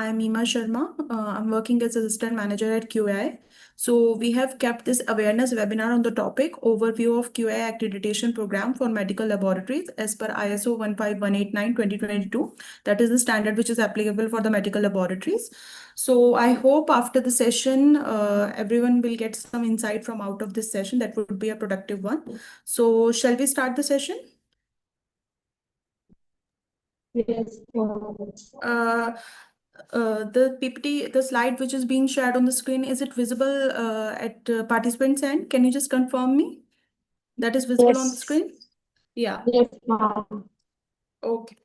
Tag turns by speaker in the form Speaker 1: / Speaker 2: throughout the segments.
Speaker 1: I'm Ema Sharma. I'm working as Assistant Manager at QAI. So we have kept this awareness webinar on the topic Overview of QAI Accreditation Program for Medical Laboratories as per ISO 15189-2022. That is the standard which is applicable for the medical laboratories. So I hope after the session, everyone will get some insight from out of this session. That would be a productive one. So shall we start the session?
Speaker 2: Yes.
Speaker 1: Uh, the PPT, the slide which is being shared on the screen, is it visible at participants' end? Can you just confirm me that is visible on the
Speaker 2: Yes.
Speaker 1: screen? Yeah.
Speaker 2: Yes, ma'am.
Speaker 1: Okay.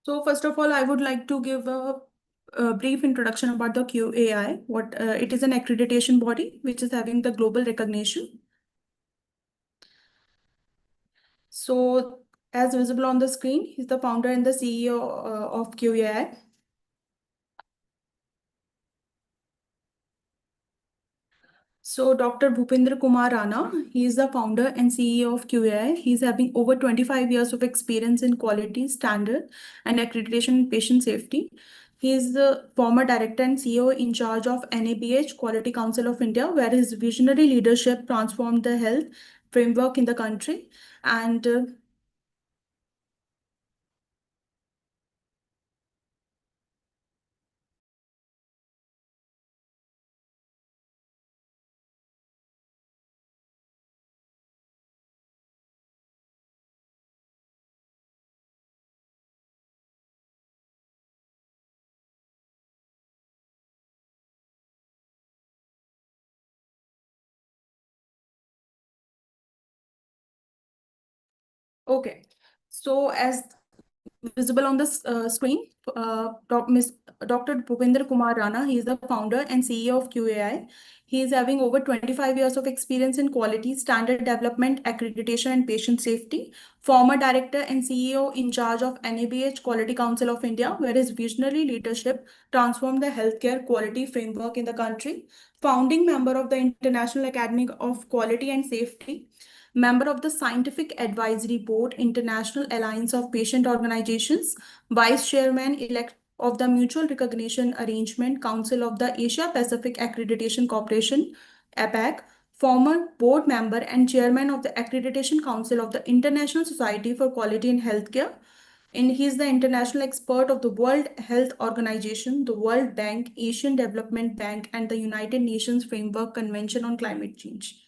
Speaker 1: So first of all, I would like to give a brief introduction about the QAI. What it is an accreditation body which is having the global recognition. So as visible on the screen, he's the founder and the CEO of QAI. So Dr. Bhupendra Kumar Rana, he is the founder and CEO of QAI. He's having over 25 years of experience in quality, standard, and accreditation in patient safety. He is the former director and CEO in charge of NABH, Quality Council of India, where his visionary leadership transformed the health framework in the country. And okay, so as visible on the screen, Dr. Bhupendra Kumar Rana, he is the founder and CEO of QAI. He is having over 25 years of experience in quality, standard development, accreditation, and patient safety. Former director and CEO in charge of NABH Quality Council of India, where his visionary leadership transformed the healthcare quality framework in the country. Founding member of the International Academy of Quality and Safety, member of the Scientific Advisory Board, International Alliance of Patient Organizations, vice chairman elect of the Mutual Recognition Arrangement Council of the Asia Pacific Accreditation Corporation, APAC, former board member and chairman of the Accreditation Council of the International Society for Quality in Healthcare. And he is the international expert of the World Health Organization, the World Bank, Asian Development Bank, and the United Nations Framework Convention on Climate Change.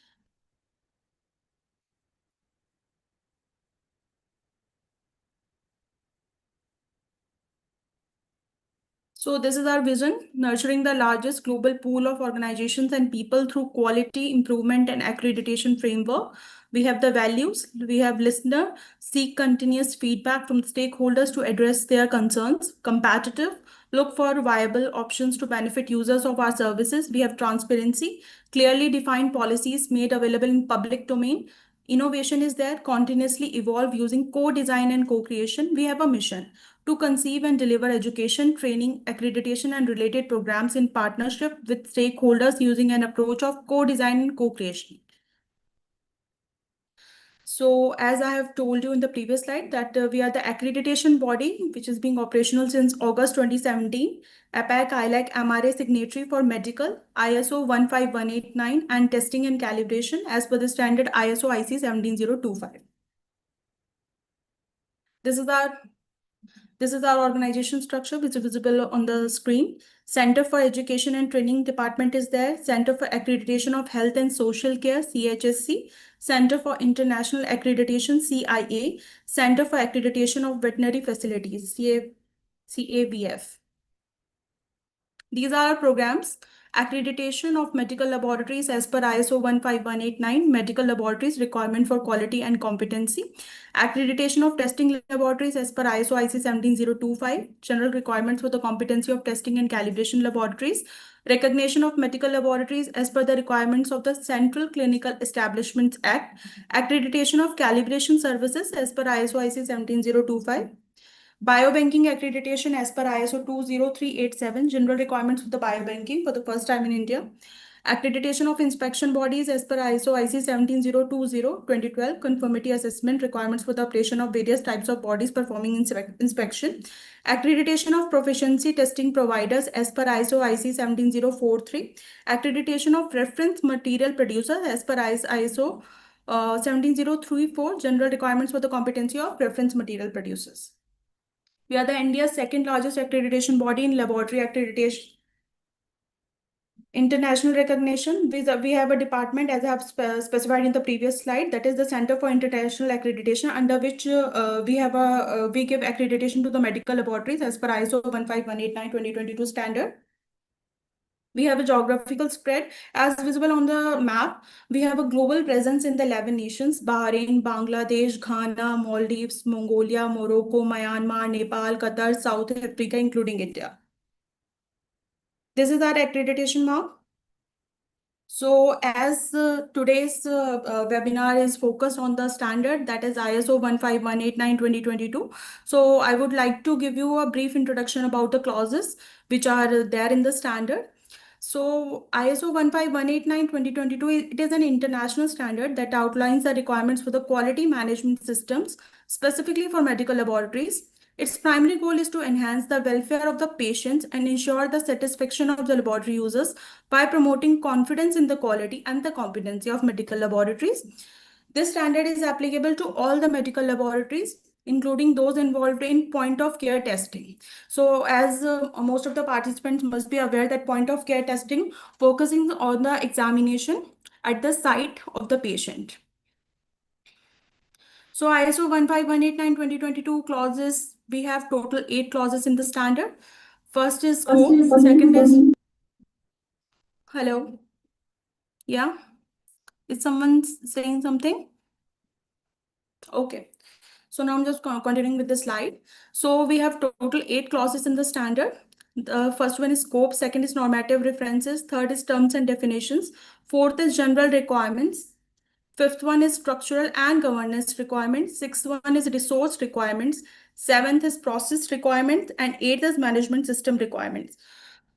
Speaker 1: So this is our vision, nurturing the largest global pool of organizations and people through quality improvement and accreditation framework. We have the values, we have listener, seek continuous feedback from stakeholders to address their concerns, competitive, look for viable options to benefit users of our services. We have transparency, clearly defined policies made available in public domain. Innovation is there, continuously evolve using co-design and co-creation. We have a mission to conceive and deliver education, training, accreditation, and related programs in partnership with stakeholders using an approach of co-design and co-creation. So, as I have told you in the previous slide, that we are the accreditation body which is being operational since August 2017. APAC ILAC MRA signatory for medical, ISO 15189, and testing and calibration as per the standard ISO IC 17025. This is our This is our organization structure, which is visible on the screen. Center for Education and Training Department is there. Center for Accreditation of Health and Social Care, CHSC. Center for International Accreditation, CIA. Center for Accreditation of Veterinary Facilities, CAVF. These are our programs. Accreditation of medical laboratories as per ISO 15189, medical laboratories requirement for quality and competency. Accreditation of testing laboratories as per ISO IC 17025, general requirements for the competency of testing and calibration laboratories. Recognition of medical laboratories as per the requirements of the Central Clinical Establishments Act. Accreditation of calibration services as per ISO IC 17025. Biobanking accreditation as per ISO 20387, general requirements of the biobanking for the first time in India. Accreditation of inspection bodies as per ISO IC 17020 conformity assessment requirements for the operation of various types of bodies performing inspection. Accreditation of proficiency testing providers as per ISO IC 17043. Accreditation of reference material producers as per ISO 17034 general requirements for the competency of reference material producers. We are the India's second largest accreditation body in laboratory accreditation. International recognition, we have a department, as I have specified in the previous slide, that is the Center for International Accreditation, under which we give accreditation to the medical laboratories as per ISO 15189-2022 standard. We have a geographical spread as visible on the map. We have a global presence in the 11 nations: Bahrain, Bangladesh, Ghana, Maldives, Mongolia, Morocco, Myanmar, Nepal, Qatar, South Africa, including India. This is our accreditation mark. So as today's webinar is focused on the standard, that is ISO 15189-2022. So I would like to give you a brief introduction about the clauses which are there in the standard. So ISO 15189-2022, it is an international standard that outlines the requirements for the quality management systems, specifically for medical laboratories. Its primary goal is to enhance the welfare of the patients and ensure the satisfaction of the laboratory users by promoting confidence in the quality and the competency of medical laboratories. This standard is applicable to all the medical laboratories, including those involved in point of care testing. So as most of the participants must be aware that point of care testing focusing on the examination at the site of the patient. So ISO 15189-2022 clauses, we have total 8 clauses in the standard. First is scope, second is, hello, yeah, is someone saying something? Okay. So now I'm just continuing with the slide. So we have total 8 clauses in the standard. The first one is scope, second is normative references, third is terms and definitions, fourth is general requirements, fifth one is structural and governance requirements, sixth one is resource requirements, seventh is process requirements, and eighth is management system requirements.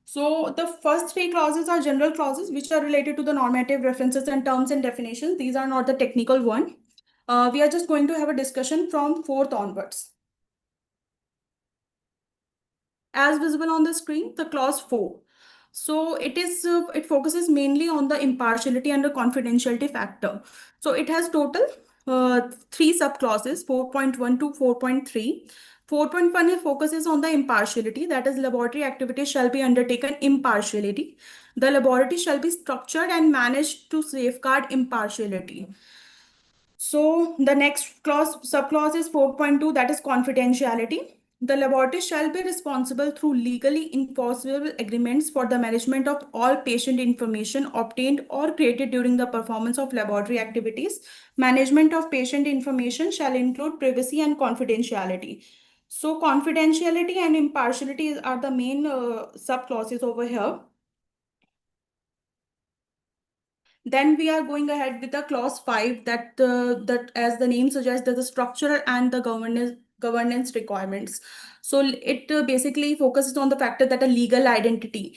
Speaker 1: So the first 3 clauses are general clauses which are related to the normative references and terms and definitions. These are not the technical one. We are just going to have a discussion from 4th onwards. As visible on the screen, the clause 4. So it focuses mainly on the impartiality and the confidentiality factor. So it has total 3 subclauses, 4.1 to 4.3. 4.1 focuses on the impartiality, that is laboratory activities shall be undertaken impartially. The laboratory shall be structured and managed to safeguard impartiality. So the next clause, subclause is 4.2, that is confidentiality. The laboratory shall be responsible through legally enforceable agreements for the management of all patient information obtained or created during the performance of laboratory activities. Management of patient information shall include privacy and confidentiality. So confidentiality and impartiality are the main subclauses over here. Then we are going ahead with the clause 5 that as the name suggests, that the structural and the governance requirements. So it basically focuses on the factor that a legal entity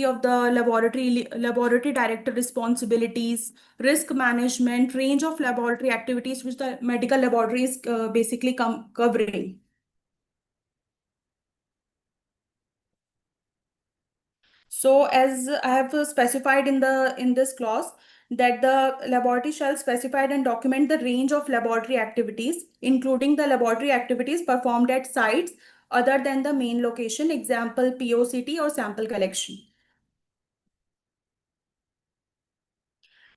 Speaker 1: of the laboratory director responsibilities, risk management, range of laboratory activities which the medical laboratory is basically covering. So as I have specified in this clause, that the laboratory shall specify and document the range of laboratory activities, including the laboratory activities performed at sites other than the main location, example POCT or sample collection.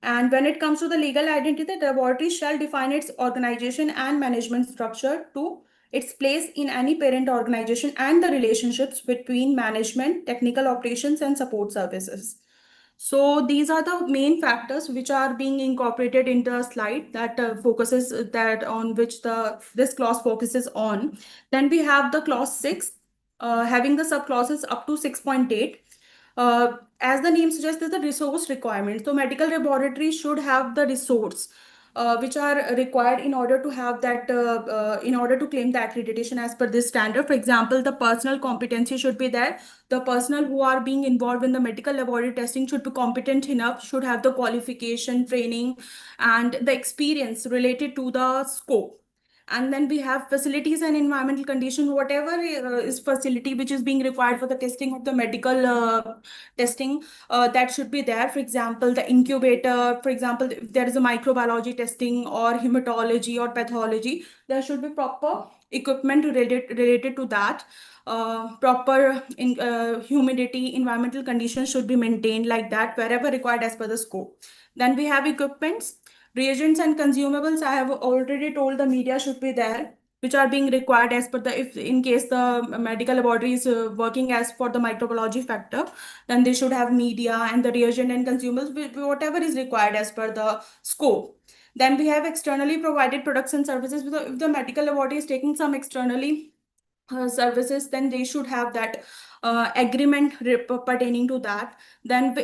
Speaker 1: And when it comes to the legal identity, the laboratory shall define its organization and management structure to its place in any parent organization and the relationships between management, technical operations, and support services. So these are the main factors which are being incorporated in the slide that focuses that on which this clause focuses on. Then we have the clause 6, having the subclauses up to 6.8. As the name suggests, there's a resource requirement. So medical laboratories should have the resource. which are required in order to have that, in order to claim the accreditation as per this standard. For example, the personal competency should be there. The personnel who are being involved in the medical laboratory testing should be competent enough, should have the qualification, training, and the experience related to the scope. And then we have facilities and environmental condition, whatever is facility which is being required for the testing of the medical testing, that should be there. For example, the incubator, for example, if there is a microbiology testing or hematology or pathology, there should be proper equipment related to that. Proper humidity, environmental conditions should be maintained like that wherever required as per the scope. Then we have equipments, reagents and consumables. I have already told the media should be there, which are being required as per the, if in case the medical laboratory is working as for the microbiology factor, then they should have media and the reagent and consumables, whatever is required as per the scope. Then we have externally provided products and services. If the medical laboratory is taking some externally services, then they should have that agreement pertaining to that. Then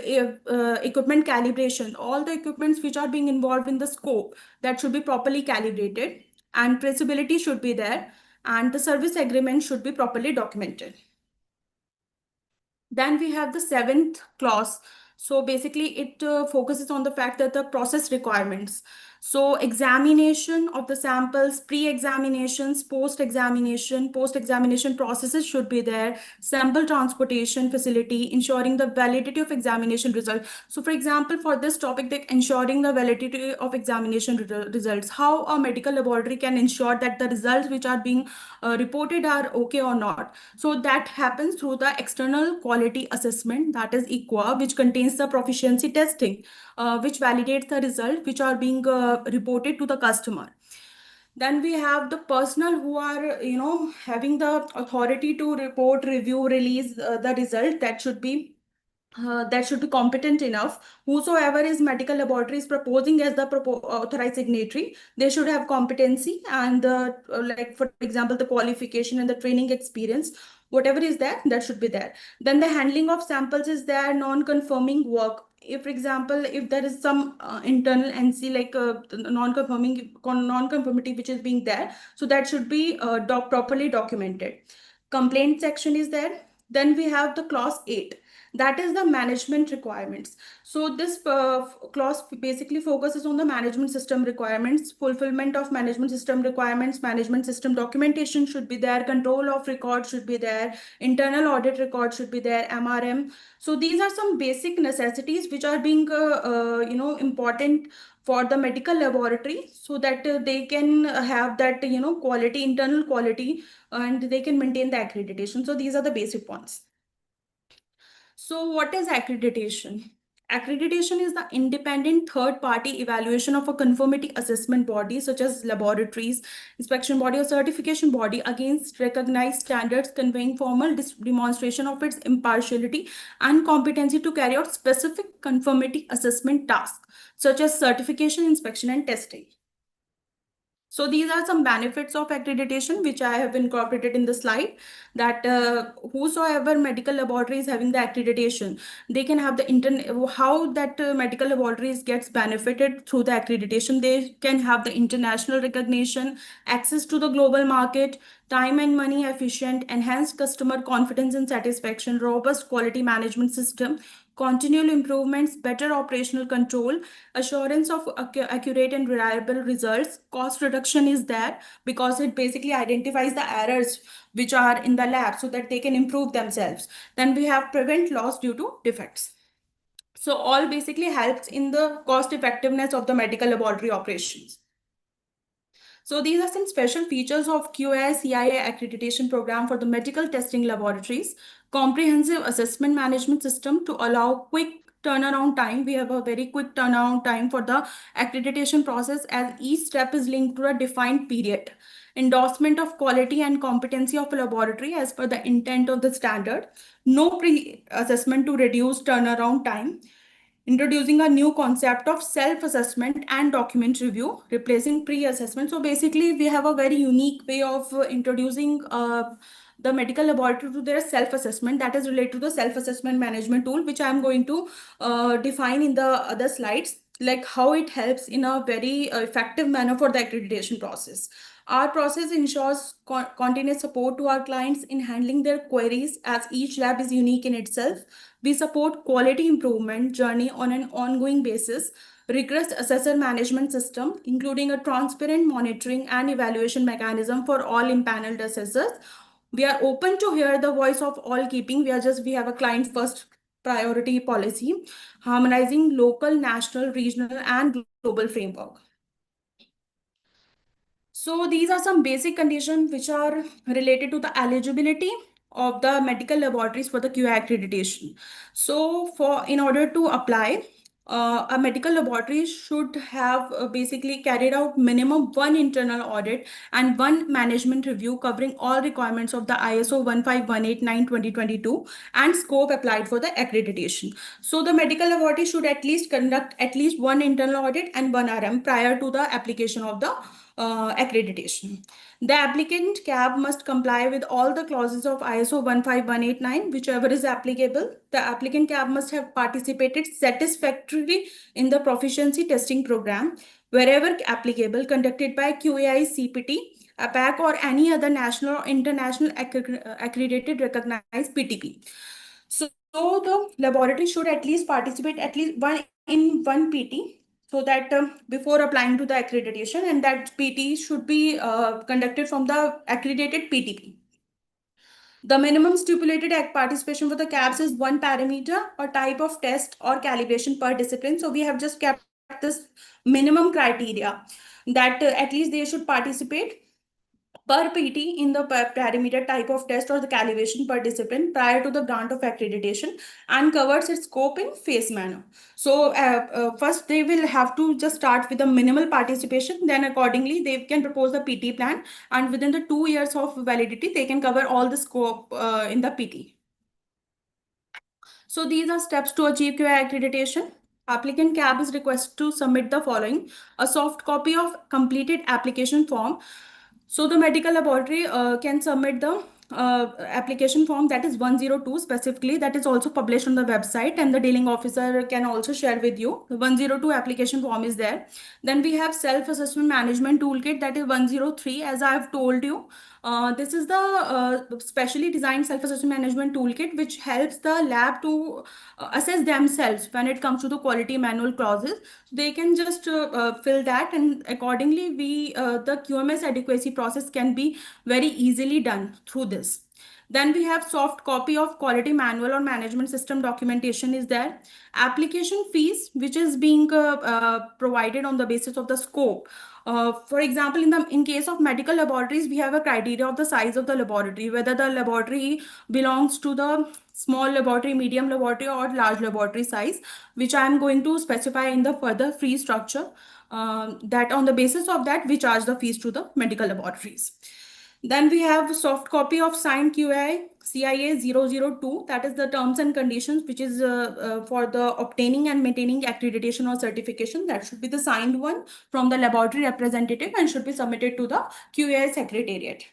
Speaker 1: equipment calibration, all the equipments which are being involved in the scope, that should be properly calibrated, and traceability should be there, and the service agreement should be properly documented. Then we have the seventh clause. So basically, it focuses on the fact that the process requirements. So examination of the samples, pre-examinations, post-examination processes should be there. Sample transportation facility, ensuring the validity of examination result. So for example, for this topic, the ensuring the validity of examination results, how a medical laboratory can ensure that the results which are being reported are okay or not. So that happens through the external quality assessment, that is EQA, which contains the proficiency testing, which validates the result which are being reported to the customer. Then we have the personnel who are, having the authority to report, review, release the result. That should be competent enough. Whosoever is medical laboratory is proposing as the authorized signatory, they should have competency and the, like for example, the qualification and the training experience, whatever is there, that should be there. Then the handling of samples is there, non-conforming work. If, for example, if there is some internal NC, like non-conformity which is being there, so that should be properly documented. Complaint section is there. Then we have the clause 8, that is the management requirements. So this clause basically focuses on the management system requirements, fulfillment of management system requirements, management system documentation should be there, control of record should be there, internal audit record should be there, MRM. So these are some basic necessities which are being important for the medical laboratory, so that they can have that quality, internal quality, and they can maintain the accreditation. So these are the basic points. So what is accreditation? Accreditation is the independent third-party evaluation of a conformity assessment body, such as laboratories, inspection body, or certification body, against recognized standards, conveying formal demonstration of its impartiality and competency to carry out specific conformity assessment tasks, such as certification, inspection, and testing. So these are some benefits of accreditation, which I have incorporated in the slide, that whosoever medical laboratory is having the accreditation, they can have the how that medical laboratories gets benefited through the accreditation. They can have the international recognition, access to the global market, time and money efficient, enhanced customer confidence and satisfaction, robust quality management system, continual improvements, better operational control, assurance of accurate and reliable results. Cost reduction is there because it basically identifies the errors which are in the lab so that they can improve themselves. Then we have prevent loss due to defects. So all basically helps in the cost effectiveness of the medical laboratory operations. So these are some special features of QAI CIA accreditation program for the medical testing laboratories. Comprehensive assessment management system to allow quick turnaround time. We have a very quick turnaround time for the accreditation process, as each step is linked to a defined period. Endorsement of quality and competency of a laboratory as per the intent of the standard. No pre-assessment to reduce turnaround time. Introducing a new concept of self-assessment and document review, replacing pre-assessment. So basically, we have a very unique way of introducing the medical laboratory to their self-assessment, that is related to the self-assessment management tool, which I'm going to define in the other slides. like how it helps in a very effective manner for the accreditation process. Our process ensures continuous support to our clients in handling their queries, as each lab is unique in itself. We support quality improvement journey on an ongoing basis, rigorous assessor management system, including a transparent monitoring and evaluation mechanism for all impaneled assessors. We are open to hear the voice of all, keeping we have a client first priority policy, harmonizing local, national, regional, and global framework. So these are some basic conditions which are related to the eligibility of the medical laboratories for the QA accreditation. So in order to apply, a medical laboratory should have basically carried out minimum one internal audit and one management review covering all requirements of the ISO 15189:2022 and scope applied for the accreditation. So the medical laboratory should at least conduct at least one internal audit and one RM prior to the application of the accreditation. The applicant CAB must comply with all the clauses of ISO 15189, whichever is applicable. The applicant CAB must have participated satisfactorily in the proficiency testing program, wherever applicable, conducted by QAI CPT, APAC, or any other national or international accredited recognized PTP. So the laboratory should at least participate at least one PT, so that before applying to the accreditation, and that PT should be conducted from the accredited PTP. The minimum stipulated participation for the CAPS is one parameter or type of test or calibration per discipline. So we have just kept this minimum criteria that at least they should participate per PT in the parameter type of test or the calibration per discipline prior to the grant of accreditation, and covers its scope in phase manner. So first they will have to just start with a minimal participation, then accordingly they can propose the PT plan, and within the 2 years of validity they can cover all the scope in the PT. So these are steps to achieve QA accreditation. Applicant CAB is requested to submit the following: a soft copy of completed application form. So the medical laboratory can submit the application form, that is 102 specifically, that is also published on the website, and the dealing officer can also share with you. The 102 application form is there. Then we have self-assessment management toolkit, that is 103, as I have told you. This is the specially designed self-assessment management toolkit which helps the lab to assess themselves when it comes to the quality manual clauses. They can just fill that, and accordingly the QMS adequacy process can be very easily done through this. Then we have soft copy of quality manual or management system documentation is there. Application fees, which is being provided on the basis of the scope. For example, in case of medical laboratories, we have a criteria of the size of the laboratory, whether the laboratory belongs to the small laboratory, medium laboratory, or large laboratory size, which I am going to specify in the further fee structure. That on the basis of that, we charge the fees to the medical laboratories. Then we have a soft copy of signed QAI CIA 002, that is the terms and conditions, which is for the obtaining and maintaining accreditation or certification. That should be the signed one from the laboratory representative and should be submitted to the QAI secretariat.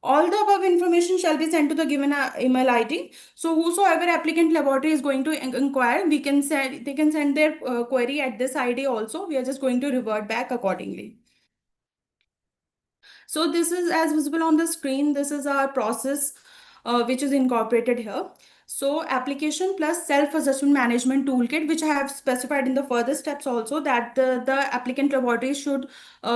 Speaker 1: All the above information shall be sent to the given email ID. So whosoever applicant laboratory is going to inquire, they can send their query at this ID also. We are just going to revert back accordingly. So this is as visible on the screen. This is our process which is incorporated here. So application plus self-assessment management toolkit, which I have specified in the further steps also, that the applicant laboratory should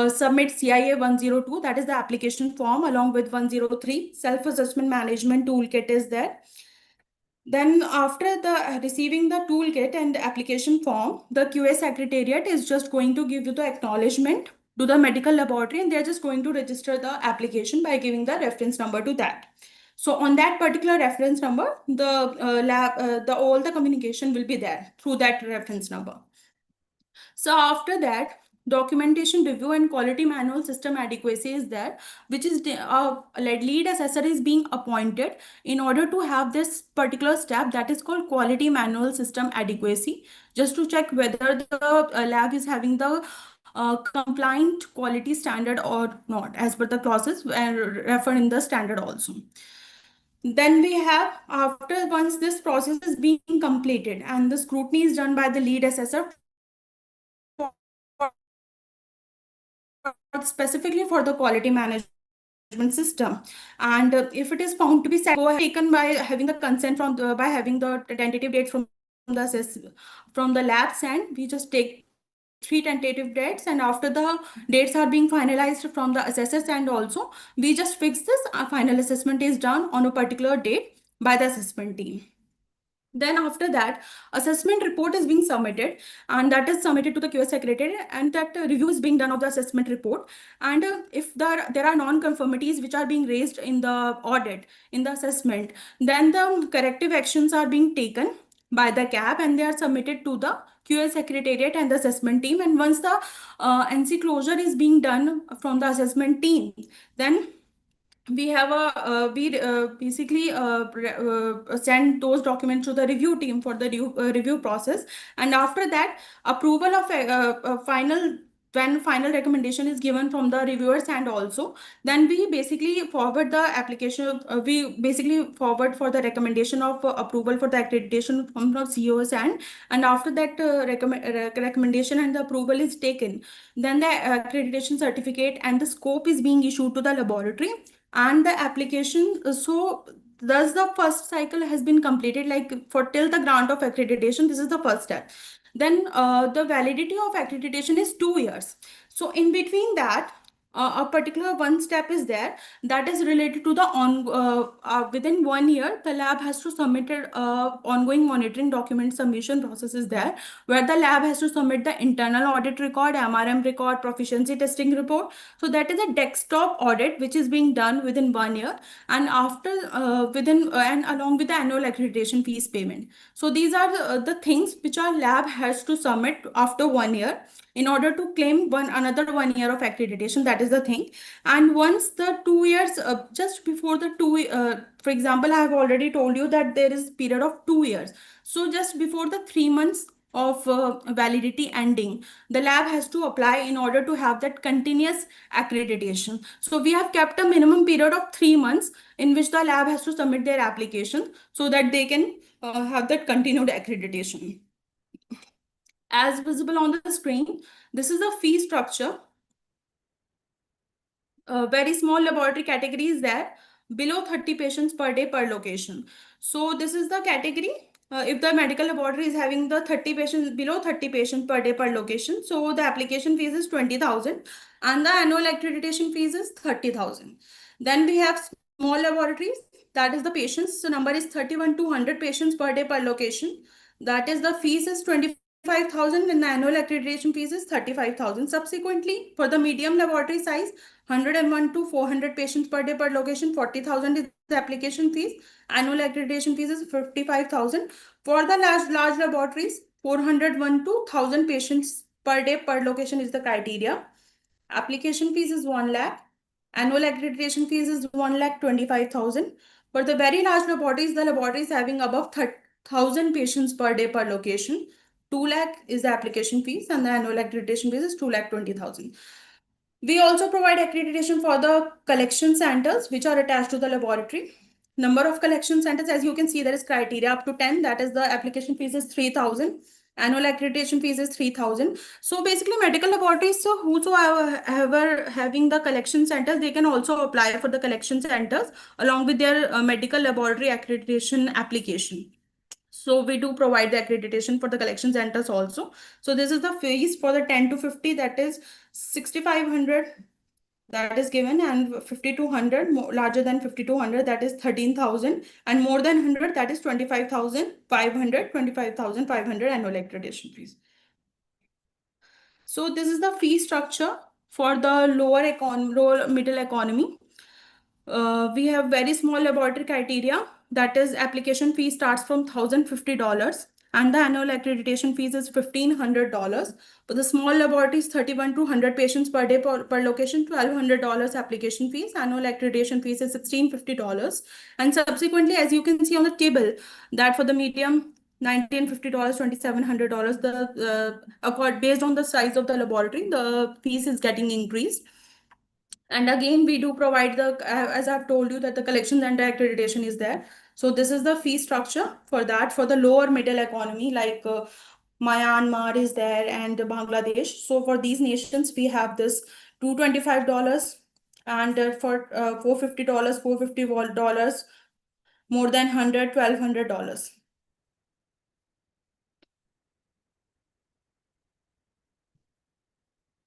Speaker 1: submit CIA 102, that is the application form, along with 103. Self-assessment management toolkit is there. Then after the receiving the toolkit and application form, the QA secretariat is just going to give you the acknowledgement to the medical laboratory, and they're just going to register the application by giving the reference number to that. So on that particular reference number, all the communication will be there through that reference number. So after that, documentation review and quality manual system adequacy is there, which is lead assessor is being appointed in order to have this particular step, that is called quality manual system adequacy, just to check whether the lab is having the compliant quality standard or not as per the clauses referred in the standard also. Then we have, after once this process is being completed and the scrutiny is done by the lead assessor for specifically for the quality management system. And if it is found to be taken by having the consent from the, by having the tentative date from from the labs, and we just take three tentative dates, and after the dates are being finalized from the assessors, and also we just fix this final assessment is done on a particular date by the assessment team. Then after that, assessment report is being submitted, and that is submitted to the QA secretary, and that review is being done of the assessment report. And if there are non-conformities which are being raised in the audit, in the assessment, then the corrective actions are being taken by the CAB, and they are submitted to the QA secretariat and the assessment team. And once the NC closure is being done from the assessment team, then we have a we basically send those documents to the review team for the review process. And after that, approval of final, when final recommendation is given from the reviewers, and also then we basically forward the application, we basically forward for the recommendation of approval for the accreditation from the COs. And after that recommendation and the approval is taken, then the accreditation certificate and the scope is being issued to the laboratory and the application. So thus the first cycle has been completed, like for till the grant of accreditation, this is the first step. Then the validity of accreditation is 2 years. So in between that, a particular one step is there, that is related to the within 1 year the lab has to submit ongoing monitoring document submission process is there, where the lab has to submit the internal audit record, MRM record, proficiency testing report. So that is a desktop audit which is being done within 1 year, and after within and along with the annual accreditation fees payment. So these are the things which our lab has to submit after 1 year in order to claim another 1 year of accreditation. That is the thing. And once the 2 years, just before the for example, I have already told you that there is period of 2 years. So just before the 3 months of validity ending, the lab has to apply in order to have that continuous accreditation. So we have kept a minimum period of 3 months in which the lab has to submit their application so that they can have that continued accreditation. As visible on the screen, this is the fee structure. Very small laboratory category is there, below 30 patients per day per location. So this is the category. If the medical laboratory is having the 30 patients, below 30 patients per day per location, so the application fees is 20,000 and the annual accreditation fees is 30,000. Then we have small laboratories, that is the patients. So number is 31 to 100 patients per day per location. That is the fees is 25,000 and the annual accreditation fees is 35,000. Subsequently, for the medium laboratory size, 101 to 400 patients per day per location, 40,000 is the application fees. Annual accreditation fees is 55,000. For the large laboratories, 401 to 1,000 patients per day per location is the criteria. Application fees is 1 lakh. Annual accreditation fees is 1,25,000. For the very large laboratories, the laboratories having above 1,000 patients per day per location, 2 lakh is the application fees and the annual accreditation fees is 2,20,000. We also provide accreditation for the collection centers which are attached to the laboratory. Number of collection centers, as you can see, there is criteria up to 10. That is the application fees is 3,000. Annual accreditation fees is 3,000. So basically medical laboratories, so whosoever having the collection centers, they can also apply for the collection centers along with their medical laboratory accreditation application. So we do provide the accreditation for the collection centers also. So this is the fees for the 10 to 50, that is 6,500 that is given, and 5,200, larger than 5,200, that is 13,000, and more than 100, that is 25,500, 25,500 annual accreditation fees. So this is the fee structure for the lower middle economy. We have very small laboratory criteria, that is application fee starts from $1,050 and the annual accreditation fees is $1,500. For the small laboratories, 31 to 100 patients per day per location, $1,200 application fees. Annual accreditation fees is $1,650. And subsequently, as you can see on the table, that for the medium, $1,950, $2,700. Based on the size of the laboratory, the fees is getting increased. And again, we do provide the, as I've told you, that the collection center accreditation is there. So this is the fee structure for that, for the lower middle economy, like Myanmar is there and Bangladesh. So for these nations, we have this $225, and for $450, $450, more than 100, $1,200.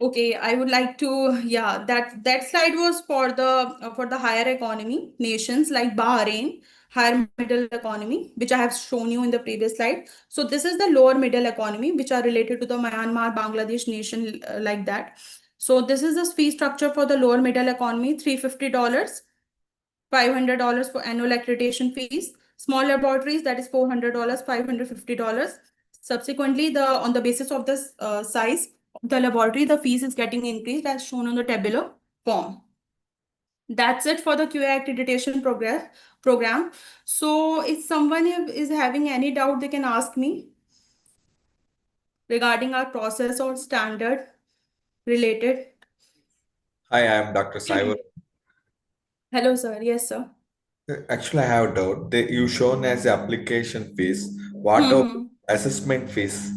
Speaker 1: Okay, I would like to, yeah, that slide was for the higher economy nations like Bahrain, higher middle economy, which I have shown you in the previous slide. So this is the lower middle economy, which are related to the Myanmar, Bangladesh nation, like that. So this is the fee structure for the lower middle economy: $350, $500 for annual accreditation fees. Small laboratories, that is $400, $550. Subsequently, the on the basis of this size of the laboratory, the fees is getting increased as shown on the tabular form. That's it for the QA accreditation program. So if someone is having any doubt, they can ask me regarding our process or standard related.
Speaker 3: Hi, I am Dr. Cyber.
Speaker 1: Hello, sir. Yes, sir.
Speaker 3: Actually, I have a doubt. You shown as the application fees. What about
Speaker 1: Hmm.
Speaker 3: assessment fees?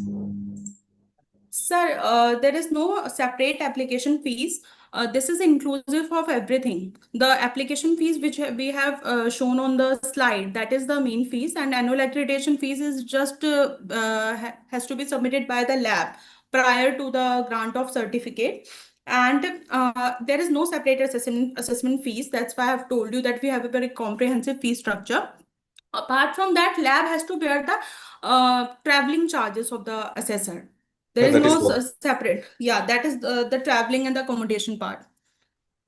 Speaker 1: Sir, there is no separate application fees. This is inclusive of everything. The application fees which we have shown on the slide, that is the main fees, and annual accreditation fees is just has to be submitted by the lab prior to the grant of certificate. And there is no separate assessment fees. That's why I've told you that we have a very comprehensive fee structure. Apart from that, lab has to bear the traveling charges of the assessor. There
Speaker 3: No,
Speaker 1: is
Speaker 3: that
Speaker 1: no
Speaker 3: is what.
Speaker 1: separate. Yeah, that is the traveling and the accommodation part.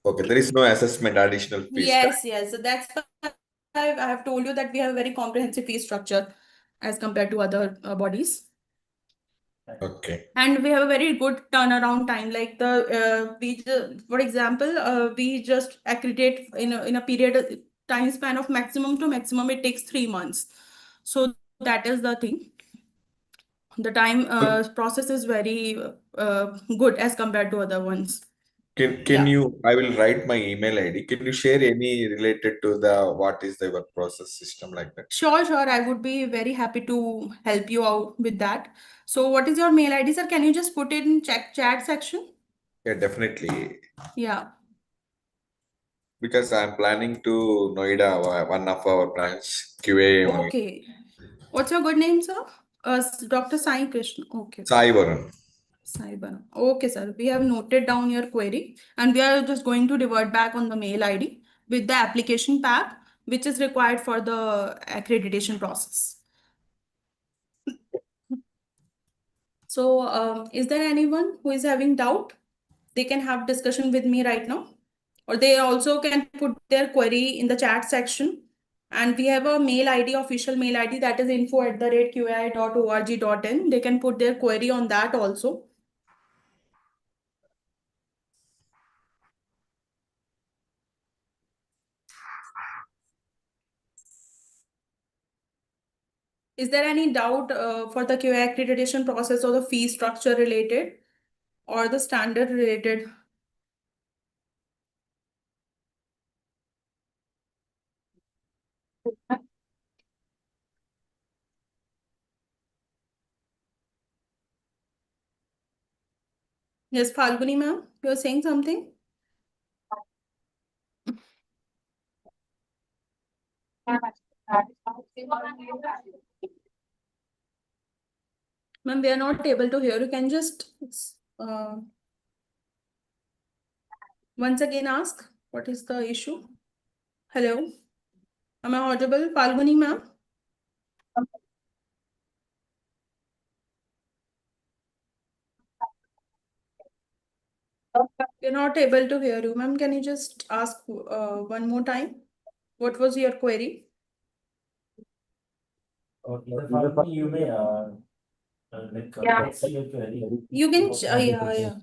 Speaker 3: Okay, there is no assessment additional fees.
Speaker 1: Yes. So that's why I have told you that we have a very comprehensive fee structure as compared to other bodies.
Speaker 3: Okay.
Speaker 1: And we have a very good turnaround time. Like for example, we just accredit in a period time span of maximum to maximum. It takes 3 months. So that is the thing. The time process is very good as compared to other ones.
Speaker 3: Can
Speaker 1: Yeah.
Speaker 3: you? I will write my email ID. Can you share any related to the what is the work process system like that?
Speaker 1: Sure. I would be very happy to help you out with that. So what is your mail ID, sir? Can you just put it in chat section?
Speaker 3: Yeah, definitely.
Speaker 1: Yeah.
Speaker 3: Because I'm planning to Noida, one of our branch QA only.
Speaker 1: Okay. What's your good name, sir? Dr. Sai Krishna. Okay.
Speaker 3: Sai Varun.
Speaker 1: Saiban. Okay, sir. We have noted down your query and we are just going to revert back on the mail ID with the application pack, which is required for the accreditation process. So, is there anyone who is having doubt? They can have discussion with me right now, or they also can put their query in the chat section. And we have a mail ID, official mail ID, that is info@qai.org.in. They can put their query on that also. Is there any doubt for the QA accreditation process or the fee structure related or the standard related? Yes, Falguni ma'am, you're saying something? Ma'am, we are not able to hear you. Can you just uh, once again ask what is the issue? Hello, am I audible? Falguni ma'am? We're not able to hear you. Ma'am, can you just ask one more time? What was your query?
Speaker 4: You may text your query.
Speaker 1: You can, yeah.